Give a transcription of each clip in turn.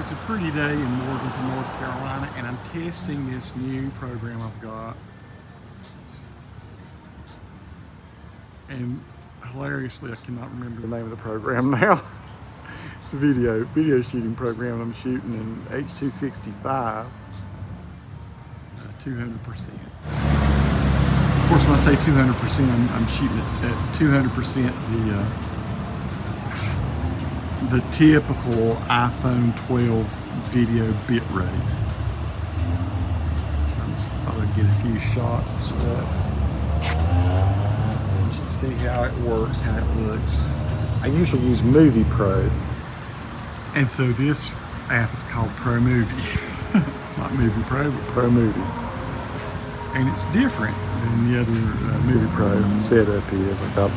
It's a pretty day in Morganton, North Carolina, and I'm testing this new program I've got. And hilariously, I cannot remember the name of the program now. It's a video shooting program I'm shooting in H.265, 200%. Of course, when I say 200%, I'm shooting it at 200% the typical iPhone 12 video bit rate. So I'm just probably get a few shots and stuff. And just see how it works, how it looks. I usually use Movie Pro. And so this app is called ProMovie. Not Movie Pro, but ProMovie. And it's different than the other Movie Pro setup is. I thought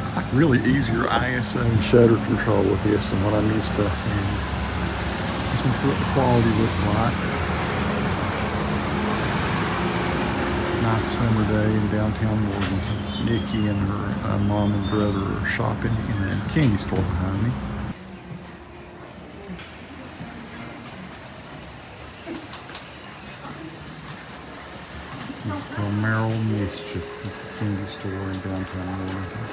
it's like really easier ISO and shutter control with this than what I'm used to. And just want to see what the quality looks like. Nice summer day in downtown Morganton. Nikki and her mom and brother are shopping in a candy store behind me. It's called Merrill Mischief. It's a candy store in downtown Morganton.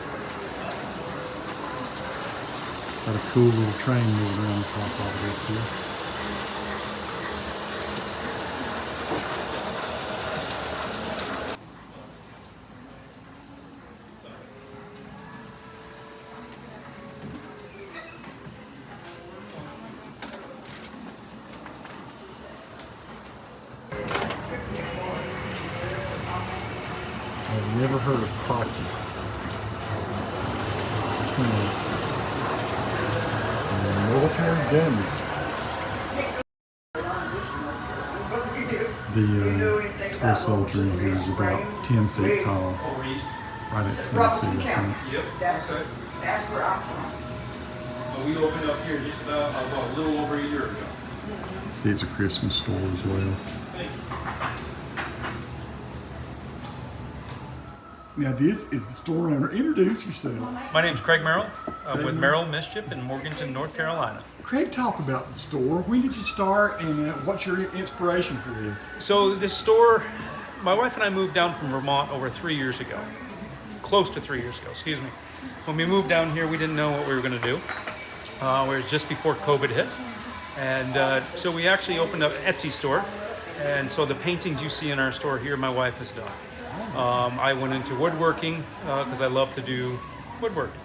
Got a cool little train moving around the top of it here. I've never heard of Pocky. Military guns. The toy soldier in here is about 10 feet tall. Right at 20 feet, I think. Yep. That's where I'm from. We opened up here just about a little over a year ago. See, it's a Christmas store as well. Now this is the store owner. Introduce yourself. My name's Craig Merrill with Merrill Mischief in Morganton, North Carolina. Craig, talk about the store. When did you start and what's your inspiration for this? So this store, my wife and I moved down from Vermont over 3 years ago. Close to 3 years ago, excuse me. When we moved down here, we didn't know what we were going to do. It was just before COVID hit. And so we actually opened up an Etsy store. And so the paintings you see in our store here, my wife has done. I went into woodworking because I love to do woodworking.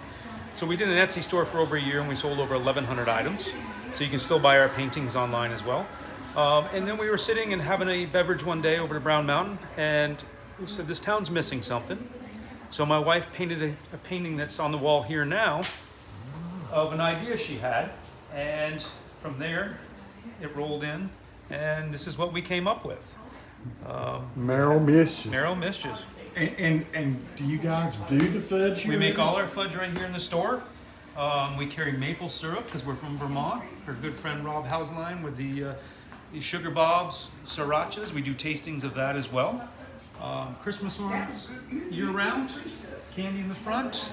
So we did an Etsy store for over a year and we sold over 1,100 items. So you can still buy our paintings online as well. And then we were sitting and having a beverage one day over to Brown Mountain and we said, this town's missing something. So my wife painted a painting that's on the wall here now of an idea she had. And from there, it rolled in and this is what we came up with. Merrill Mischief. Merrill Mischief. And do you guys do the fudge here? We make all our fudge right here in the store. We carry maple syrup because we're from Vermont. Our good friend Rob Hauslein with the Sugar Bobs, Srirachas. We do tastings of that as well. Christmas ornaments year round. Candy in the front.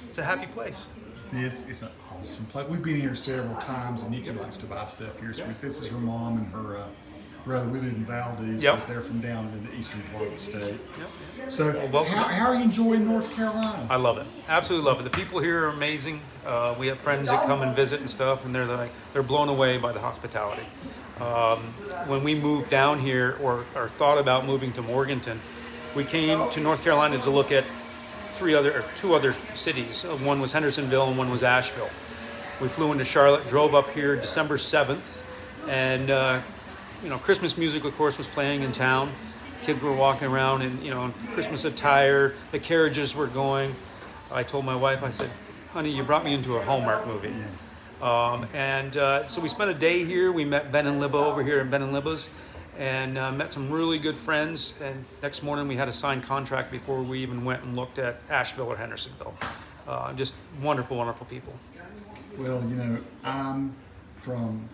It's a happy place. This is an awesome place. We've been here several times and Nikki likes to buy stuff here. So this is her mom and her brother. We live in Valdez, Yep. but they're from down in the eastern part of the state. Yep. So how are you enjoying North Carolina? I love it. Absolutely love it. The people here are amazing. We have friends that come and visit and stuff, and they're blown away by the hospitality. When we moved down here or thought about moving to Morganton, we came to North Carolina to look at two other cities. One was Hendersonville and one was Asheville. We flew into Charlotte, drove up here December 7th, and Christmas music, of course, was playing in town. Kids were walking around in, Christmas attire. The carriages were going. I told my wife, I said, honey, you brought me into a Hallmark movie. So we spent a day here. We met Ben and Libba over here at Ben and Libba's and met some really good friends. And next morning we had a signed contract before we even went and looked at Asheville or Hendersonville. Just wonderful, wonderful people. Well, I'm from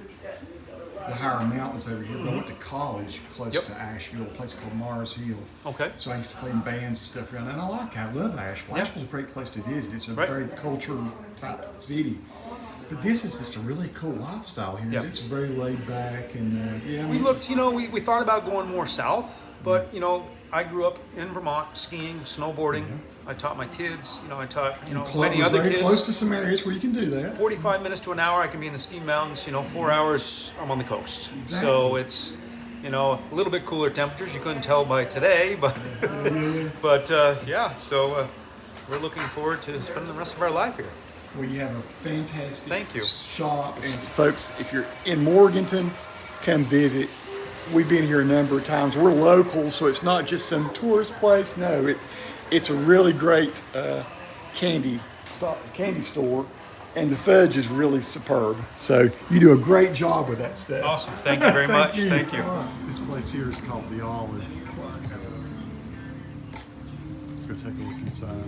the higher mountains over here. I went to college close to Asheville, a place called Mars Hill. Okay. So I used to play in bands and stuff around, and I love Asheville. Asheville's a great place to visit. It's a very cultural type city. But this is just a really cool lifestyle here. Yep. It's very laid back and yeah. We looked, we thought about going more south, but I grew up in Vermont skiing, snowboarding. I taught my kids, I taught, many other very kids. close to some areas where you can do that. 45 minutes to an hour, I can be in the ski mountains. 4 hours, I'm on the coast. Exactly. So it's, a little bit cooler temperatures. You couldn't tell by today, but, so we're looking forward to spending the rest of our life here. We have a fantastic Thank you. shop. And folks, if you're in Morganton, come visit. We've been here a number of times. We're locals, so it's not just some tourist place. No, it's a really great candy store, and the fudge is really superb. So you do a great job with that stuff. Awesome. Thank you very much. Thank you. This place here is called the Olive. Let's go take a look inside.